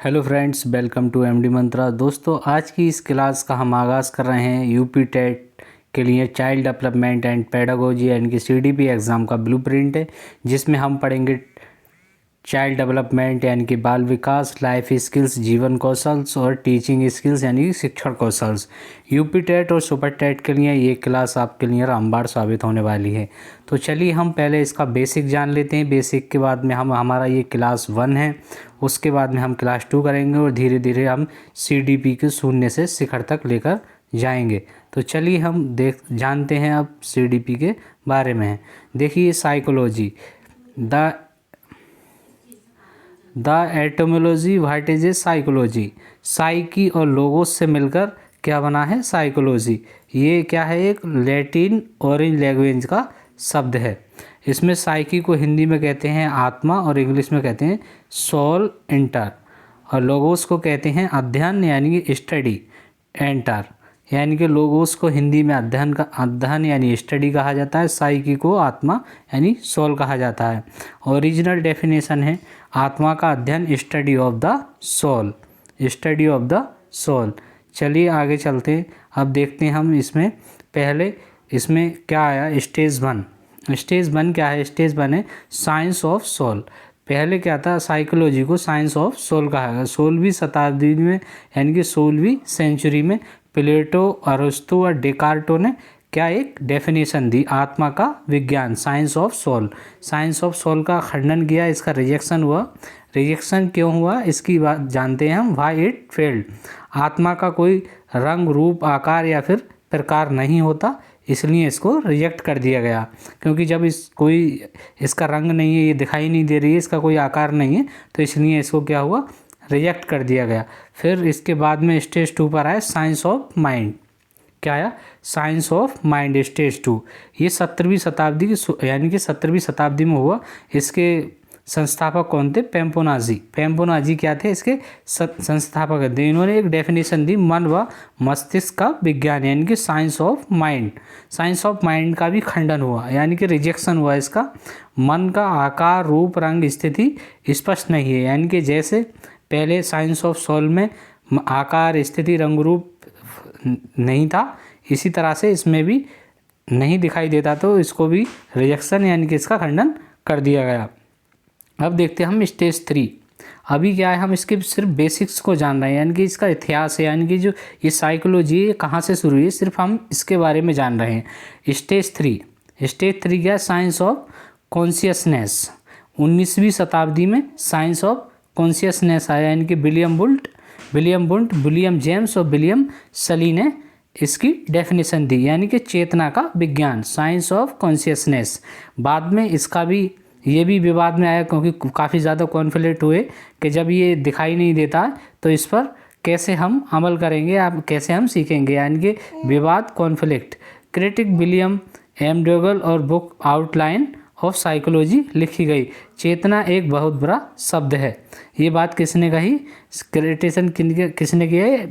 Hello friends, welcome to MD Mantra. दोस्तों, आज की इस क्लास का हम आगाज़ कर रहे हैं यूपी टेट के लिए चाइल्ड डेवलपमेंट एंड पेडागोजी यानी कि सीडीपी एग्ज़ाम का ब्लूप्रिंट है, जिसमें हम पढ़ेंगे चाइल्ड डेवलपमेंट यानी कि बाल विकास, लाइफ स्किल्स जीवन कौशल्स और टीचिंग स्किल्स यानी कि शिक्षण कौशल्स। यूपी टेट और सुपर टेट के लिए ये क्लास आपके लिए रामबाण साबित होने वाली है। तो चलिए हम पहले इसका बेसिक जान लेते हैं। बेसिक के बाद में हमारा ये क्लास 1 है, उसके बाद में हम क्लास 2 करेंगे और धीरे धीरे हम सीडीपी के शून्य से शिखर तक लेकर जाएंगे। तो चलिए हम जानते हैं अब सीडीपी के बारे में। देखिए, psychology, the etymology what is a psychology. Psyche और लोगोस से मिलकर क्या बना है? साइकोलॉजी। ये क्या है? एक लैटिन ऑरेंज लैंग्वेज का शब्द है। इसमें साइकी को हिंदी में कहते हैं आत्मा और इंग्लिश में कहते हैं सोल एंटर, और लोगोस को कहते हैं अध्ययन यानी कि स्टडी एंटर, यानी कि लोगोस को हिंदी में अध्ययन यानी स्टडी कहा जाता है, साइकी को आत्मा यानी सोल कहा जाता है। ओरिजिनल डेफिनेशन है आत्मा का अध्ययन study of the soul, study of the soul. चलिए आगे चलते हैं। अब देखते हैं हम इसमें क्या आया। स्टेज 1। स्टेज 1 क्या है? स्टेज 1 है साइंस ऑफ सोल। पहले क्या था? साइकोलॉजी को साइंस ऑफ सोल कहा गया। 16वीं शताब्दी में यानी कि 16वीं सेंचुरी में प्लेटो, अरिस्टो और डेकार्टो ने क्या एक डेफिनेशन दी, आत्मा का विज्ञान, science of soul. Science of soul का खंडन किया, इसका रिजेक्शन हुआ। रिजेक्शन क्यों हुआ इसकी बात जानते हैं हम। Why it failed. आत्मा का कोई रंग, रूप, आकार या फिर प्रकार नहीं होता, इसलिए इसको रिजेक्ट कर दिया गया। क्योंकि जब इसका रंग नहीं है, ये दिखाई नहीं दे रही है, इसका कोई आकार नहीं है, तो इसलिए इसको क्या हुआ? रिजेक्ट कर दिया गया। फिर इसके बाद में स्टेज 2 पर आया साइंस ऑफ माइंड। क्या आया? Science of mind, stage 2। ये 17वीं शताब्दी की यानी कि 17वीं शताब्दी में हुआ। इसके संस्थापक कौन थे? पेम्पोनाजी। पेम्पोनाजी क्या थे? इसके संस्थापक थे। इन्होंने एक डेफिनेशन दी, मन व मस्तिष्क का विज्ञान यानी कि science of mind. Science of mind का भी खंडन हुआ यानी कि रिजेक्शन हुआ इसका। मन का आकार, रूप, रंग, स्थिति स्पष्ट नहीं है, यानी कि जैसे पहले साइंस ऑफ सोल में आकार, स्थिति, रंग, रूप नहीं था, इसी तरह से इसमें भी नहीं दिखाई देता, तो इसको भी रिजेक्शन यानी कि इसका खंडन कर दिया गया। अब देखते हैं हम स्टेज 3। अभी क्या है? हम इसके सिर्फ बेसिक्स को जान रहे हैं, यानी कि इसका इतिहास है, यानी कि जो ये साइकोलॉजी है कहाँ से शुरू हुई है, सिर्फ हम इसके बारे में जान रहे हैं। स्टेज 3। स्टेज 3 क्या है? Science of consciousness. 19वीं शताब्दी में साइंस ऑफ कॉन्शियसनेस आया, यानी कि विलियम वुंट, विलियम जेम्स और विलियम सली ने इसकी डेफिनेशन दी, यानी कि चेतना का विज्ञान, साइंस ऑफ कॉन्शियसनेस। बाद में ये भी विवाद में आया, क्योंकि काफ़ी ज़्यादा कॉन्फ्लिक्ट हुए कि जब ये दिखाई नहीं देता तो इस पर कैसे हम अमल करेंगे, आप कैसे हम सीखेंगे, यानी कि विवाद, conflict. Critic William M dongle और बुक आउटलाइन ऑफ साइकोलॉजी लिखी गई। चेतना एक बहुत बड़ा शब्द है। ये बात किसने कही? क्रिटिसिज्म किसने किया है?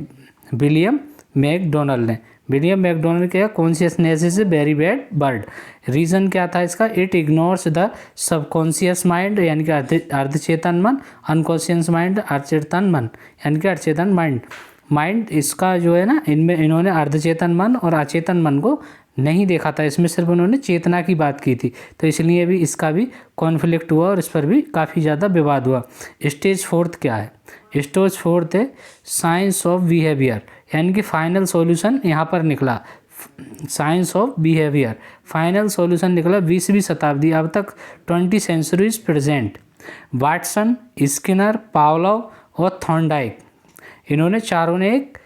विलियम मैकडोनल्ड ने। विलियम मैकडोनल्ड क्या? Consciousness is a very bad word. Reason क्या था इसका? It ignores the subconscious mind यानी कि अर्धचेतन मन, अनकॉन्शियस माइंड अचेतन मन यानी कि अचेतन माइंड इसका जो है ना, इन्होंने अर्धचेतन मन और अचेतन मन को नहीं देखा था, इसमें सिर्फ उन्होंने चेतना की बात की थी, तो इसलिए भी इसका भी कॉन्फ्लिक्ट हुआ और इस पर भी काफ़ी ज़्यादा विवाद हुआ। स्टेज 4 क्या है? स्टेज 4 है साइंस ऑफ बिहेवियर, यानी कि फाइनल सॉल्यूशन यहाँ पर निकला। Science of behaviour final solution निकला 20वीं शताब्दी, अब तक 20 centuries present. Watson, Skinner, Pavlov और थॉर्नडाइक, इन्होंने चारों ने एक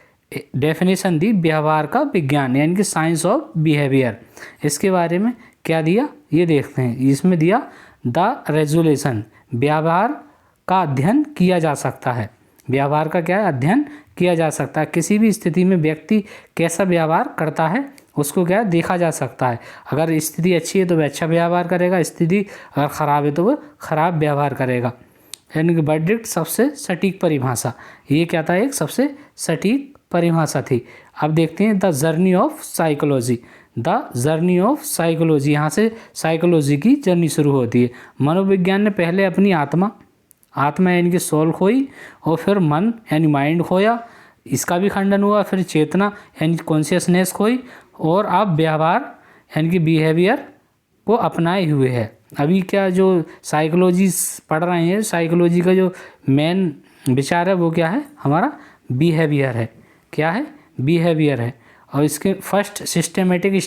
डेफिनेशन दी व्यवहार का विज्ञान यानी कि साइंस ऑफ बिहेवियर। इसके बारे में क्या दिया ये देखते हैं। इसमें दिया द रेजुलेशन, व्यवहार का अध्ययन किया जा सकता है। व्यवहार का क्या है? अध्ययन किया जा सकता है। किसी भी स्थिति में व्यक्ति कैसा व्यवहार करता है उसको क्या देखा जा सकता है। अगर स्थिति अच्छी है तो वह अच्छा व्यवहार करेगा, स्थिति अगर ख़राब है तो वह खराब व्यवहार करेगा। यानी कि वर्डिक्ट सबसे सटीक परिभाषा, ये क्या था? एक सबसे सटीक परिभाषा थी। अब देखते हैं the journey of psychology. The journey of psychology, यहाँ से साइकोलॉजी की जर्नी शुरू होती है। मनोविज्ञान ने पहले अपनी आत्मा यानी कि सोल खोई, और फिर मन यानी माइंड खोया, इसका भी खंडन हुआ। फिर चेतना यानी कॉन्शियसनेस खोई, और आप व्यवहार यानी कि बिहेवियर को अपनाए हुए है। अभी क्या जो साइकोलॉजी पढ़ रहे हैं, साइकोलॉजी का जो मेन विचार है वो क्या है, हमारा बिहेवियर है। क्या है, बिहेवियर है। और इसके first systematic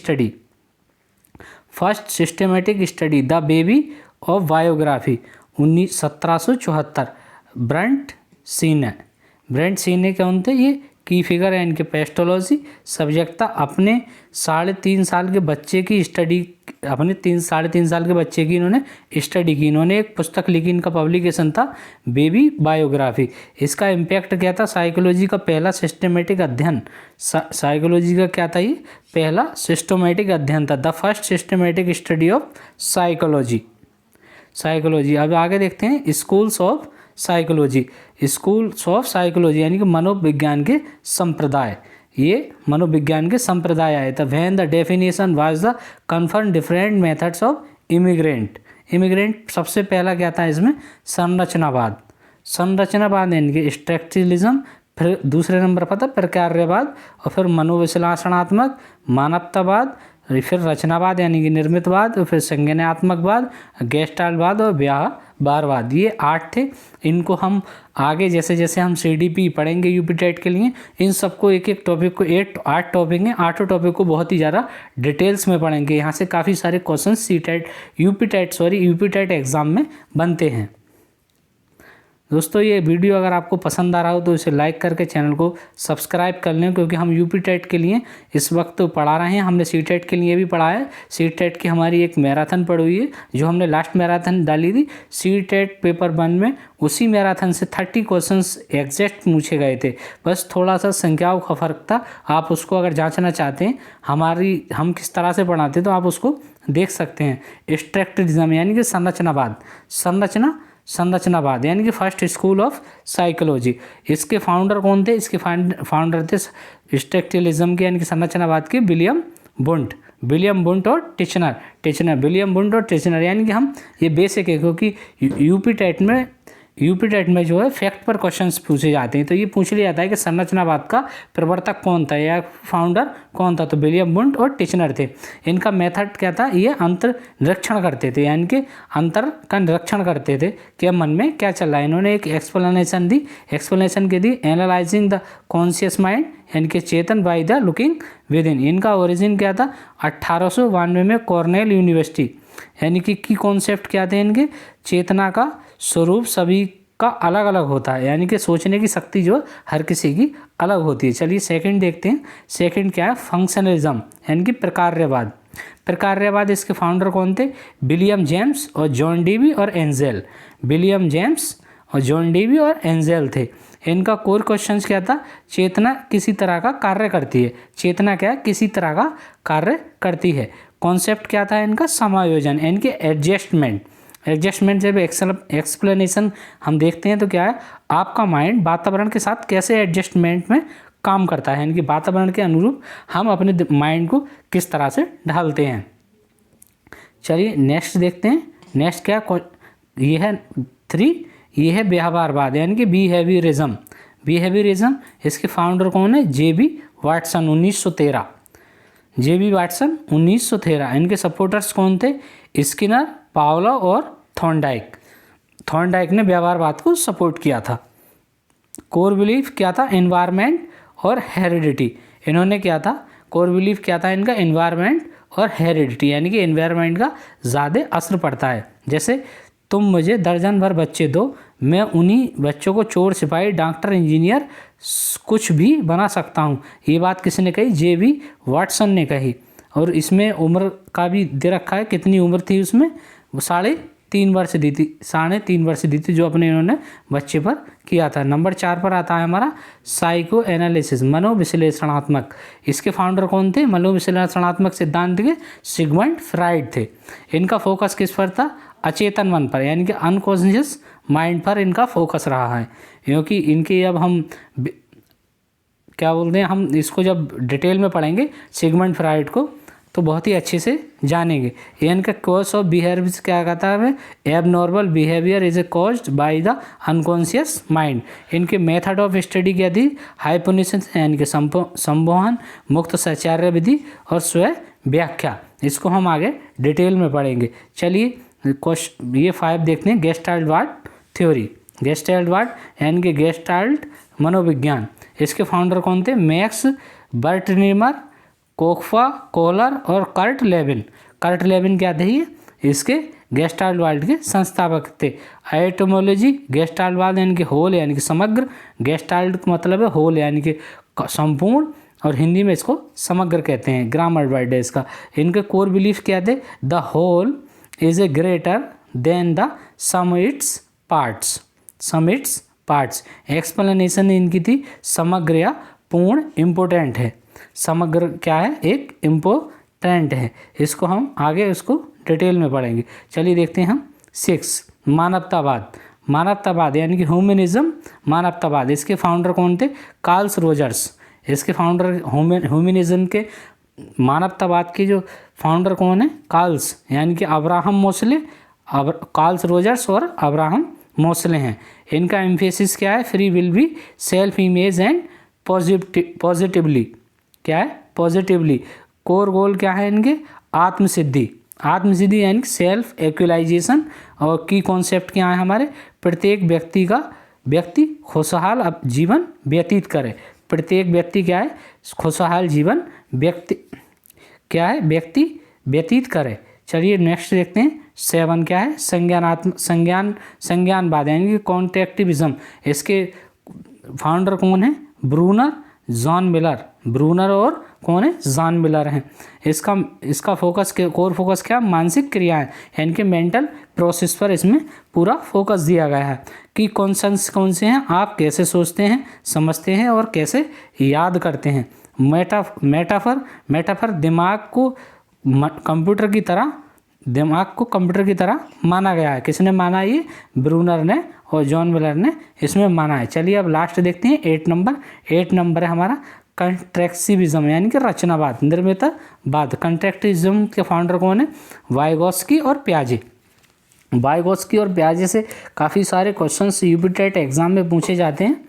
study the baby of biography 1774, Brunt सीने कौन थे, ये की फिगर है इनके पेस्टोलॉजी। सब्जेक्ट था अपने 3.5 साल के बच्चे की स्टडी, अपने 3.5 साल के बच्चे की इन्होंने स्टडी की। इन्होंने एक पुस्तक लिखी, इनका पब्लिकेशन था बेबी बायोग्राफी। इसका इम्पैक्ट क्या था, साइकोलॉजी का पहला सिस्टमेटिक अध्ययन, साइकोलॉजी का क्या था, ये पहला सिस्टमेटिक अध्ययन था, the first systematic study of psychology. अब आगे देखते हैं स्कूल्स ऑफ साइकोलॉजी यानी कि मनोविज्ञान के संप्रदाय। ये मनोविज्ञान के संप्रदाय आए थे। When the definition was the confirm different methods of immigrant सबसे पहला क्या था इसमें, संरचनावाद यानी कि स्ट्रक्चरलिज्म, फिर दूसरे नंबर पर था प्रकार्यवाद, और फिर मनोविश्लेषणात्मक मानवतावाद, फिर रचनावाद यानी कि निर्मितवाद, और फिर संज्ञानात्मकवाद, गेस्टाल्टवाद और व्यवहारवाद। ये 8 थे। इनको हम आगे जैसे जैसे हम CDP पढ़ेंगे यूपी टेट के लिए, इन सबको एक एक टॉपिक को 8 टॉपिक हैं, 8 टॉपिक को बहुत ही ज़्यादा डिटेल्स में पढ़ेंगे। यहाँ से काफ़ी सारे क्वेश्चन यूपी टेट एग्ज़ाम में बनते हैं। दोस्तों ये वीडियो अगर आपको पसंद आ रहा हो तो इसे लाइक करके चैनल को सब्सक्राइब कर लें, क्योंकि हम यूपी टेट के लिए इस वक्त पढ़ा रहे हैं। हमने CTET के लिए भी पढ़ा है। CTET की हमारी एक मैराथन पड़ी हुई है, जो हमने लास्ट मैराथन डाली थी CTET पेपर 1 में। उसी मैराथन से 30 क्वेश्चंस एग्जैक्ट पूछे गए थे, बस थोड़ा सा संख्याओं का फर्क था। आप उसको अगर जांचना चाहते हैं हम किस तरह से पढ़ाते हैं तो आप उसको देख सकते हैं। स्ट्रक्चरलिज्म यानी कि संरचनावाद यानी कि फर्स्ट स्कूल ऑफ साइकोलॉजी। इसके फाउंडर कौन थे, इसके फाउंडर थे स्ट्रक्चरलिज्म के यानी कि संरचनावाद के विलियम बुंट और टिचनर यानी कि हम ये बेसिक है, क्योंकि यूपी टेट में जो है फैक्ट पर क्वेश्चंस पूछे जाते हैं। तो ये पूछ लिया जाता है कि संरचनावाद का प्रवर्तक कौन था या फाउंडर कौन था, तो विलियम बुंट और टिचनर थे। इनका मेथड क्या था, ये अंतर्निरीक्षण करते थे, यानी कि अंतर का निरीक्षण करते थे कि अब मन में क्या चल रहा है। इन्होंने एक एक्सप्लेनेशन की दी, एनालाइजिंग द कॉन्शियस माइंड यानी कि चेतन by the looking within. इनका ओरिजिन क्या था, 1892 में कॉर्नेल यूनिवर्सिटी यानी कि की कॉन्सेप्ट क्या थे इनके, चेतना का स्वरूप सभी का अलग अलग होता है, यानी कि सोचने की शक्ति जो हर किसी की अलग होती है। चलिए सेकंड देखते हैं। सेकंड क्या है, फंक्शनलिज्म यानी कि प्रकार्यवाद। इसके फाउंडर कौन थे, विलियम जेम्स और जॉन डीवी और एंजेल थे। इनका कोर क्वेश्चंस क्या था, चेतना किसी तरह का कार्य करती है। चेतना क्या है, किसी तरह का कार्य करती है। कॉन्सेप्ट क्या था इनका, समायोजन यानी कि एडजस्टमेंट। जब एक्सप्लेनेशन हम देखते हैं तो क्या है, आपका माइंड वातावरण के साथ कैसे एडजस्टमेंट में काम करता है, यानी कि वातावरण के अनुरूप हम अपने माइंड को किस तरह से ढालते हैं। चलिए नेक्स्ट देखते हैं। नेक्स्ट क्या, ये है 3, ये है व्यवहारवाद यानी कि बिहेवियरिज्म। इसके फाउंडर कौन है, JB वाटसन 1913। इनके सपोर्टर्स कौन थे, स्किनर, पावलो और थॉर्नडाइक ने व्यवहारवाद को सपोर्ट किया था। कोर बिलीफ क्या था, एनवायरनमेंट और हेरिडिटी। इन्होंने क्या था, कोर बिलीफ क्या था इनका, एनवायरनमेंट और हेरिडिटी यानी कि एनवायरनमेंट का ज़्यादा असर पड़ता है। जैसे तुम मुझे दर्जन भर बच्चे दो, मैं उन्हीं बच्चों को चोर, सिपाही, डॉक्टर, इंजीनियर कुछ भी बना सकता हूँ। ये बात किसने कही, JB वाटसन ने कही। और इसमें उम्र का भी दे रखा है, कितनी उम्र थी उसमें, वो 3.5 वर्ष दी थी, जो अपने इन्होंने बच्चे पर किया था। नंबर 4 पर आता है हमारा साइको एनालिसिस, मनोविश्लेषणात्मक। इसके फाउंडर कौन थे, मनोविश्लेषणात्मक सिद्धांत के सिगमंड फ्राइड थे। इनका फोकस किस पर था, अचेतन मन पर यानी कि अनकॉन्शियस माइंड पर इनका फोकस रहा है। क्योंकि इनके अब हम क्या बोलते हैं, हम इसको जब डिटेल में पढ़ेंगे सिगमंड फ्राइड को, तो बहुत ही अच्छे से जानेंगे। इनका कॉज ऑफ बिहेवियर क्या कहता है, एब normal behaviour is a caused by the unconscious mind. इनके मेथड ऑफ स्टडी क्या थी, हाइपोथेसिस यानी कि संवहन, मुक्त सचार्य विधि और स्वयं व्याख्या। इसको हम आगे डिटेल में पढ़ेंगे। चलिए ये 5 देखते हैं। गेस्टाल्ट थ्योरी, गेस्टाल्ट यानी कि गेस्टाल्ट मनोविज्ञान, इसके फाउंडर कौन थे, मैक्स बर्टनीमर, कोखफा, कोहलर और कर्ट लेविन। कर्ट लेविन क्या थे, ये इसके गेस्टाल्ट के संस्थापक थे। एटोमोलॉजी, गेस्टाल्ट यानी कि होल यानी कि समग्र, गेस्टाल्ट का मतलब है होल यानी कि संपूर्ण, और हिंदी में इसको समग्र कहते हैं। ग्रामर वर्ड है इसका। इनके कोर बिलीफ क्या थे, the whole is a greater than the sum its parts, sum its parts. Explanation इनकी थी समग्र या पूर्ण इम्पोर्टेंट है। समग्र क्या है, एक इम्पोर्टेंट है। इसको हम आगे उसको डिटेल में पढ़ेंगे। चलिए देखते हैं हम 6 मानवतावाद। मानवतावाद यानी कि ह्यूमनिज्म, मानवतावाद, इसके फाउंडर कौन थे, कार्ल रोजर्स। इसके फाउंडर ह्यूमनिज्म के मानवतावाद के जो फाउंडर कौन है, कार्ल्स यानी कि अब्राहम मोस्ले, कार्ल रोजर्स और अब्राहम मोस्ले हैं। इनका एम्फेसिस क्या है, free will be, self image and positively, क्या है, पॉजिटिवली। कोर गोल क्या है इनके, आत्मसिद्धि, आत्मसिद्धि यानी सेल्फ एक्चुअलाइजेशन। और की कॉन्सेप्ट क्या है हमारे, प्रत्येक व्यक्ति खुशहाल अब जीवन व्यतीत करे। प्रत्येक व्यक्ति क्या है, खुशहाल जीवन व्यक्ति व्यतीत करे। चलिए नेक्स्ट देखते हैं 7 क्या है, संज्ञानवाद यानी कि कॉन्टेक्टिविज्म। इसके फाउंडर कौन है, ब्रूनर, जॉन मिलर। ब्रूनर और कौन है, जॉन मिलर हैं। इसका फोकस, कोर फोकस क्या, मानसिक क्रियाएं यानी कि मेंटल प्रोसेस पर इसमें पूरा फोकस दिया गया है। कि कॉन्सेप्ट्स कौन से हैं, आप कैसे सोचते हैं, समझते हैं और कैसे याद करते हैं। मेटाफर दिमाग को कंप्यूटर की तरह माना गया है। किसने माना, ये ब्रूनर ने और जॉन मिलर ने इसमें माना है। चलिए अब लास्ट देखते हैं 8 नंबर है हमारा कंस्ट्रक्टिविज्म यानी कि रचनावाद, निर्मितवाद। कंस्ट्रक्टिविज्म के फाउंडर कौन है, वाइगोत्स्की और पियाजे। वाइगोत्स्की और पियाजे से काफ़ी सारे क्वेश्चंस यूपी टेट एग्जाम में पूछे जाते हैं।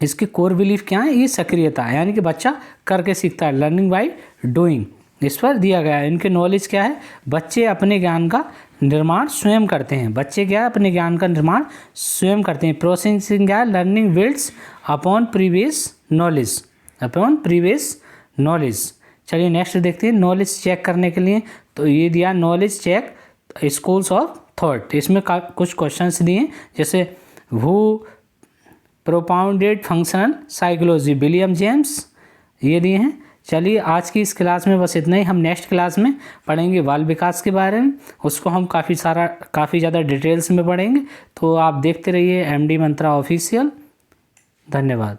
इसकी कोर बिलीफ क्या है, ये सक्रियता यानी कि बच्चा करके सीखता है, लर्निंग बाय डूइंग, इस पर दिया गया है। इनके नॉलेज क्या है, बच्चे अपने ज्ञान का निर्माण स्वयं करते हैं। बच्चे क्या है, अपने ज्ञान का निर्माण स्वयं करते हैं। प्रोसेसिंग क्या है, learning builds upon previous knowledge. चलिए नेक्स्ट देखते हैं नॉलेज चेक करने के लिए। तो ये दिया knowledge check schools of thought. इसमें कुछ क्वेश्चंस दिए, जैसे who propounded functional psychology, William James, ये दिए हैं। चलिए आज की इस क्लास में बस इतना ही। हम नेक्स्ट क्लास में पढ़ेंगे बाल विकास के बारे में। उसको हम काफ़ी ज़्यादा डिटेल्स में पढ़ेंगे। तो आप देखते रहिए MD मंत्रा ऑफिशियल। धन्यवाद।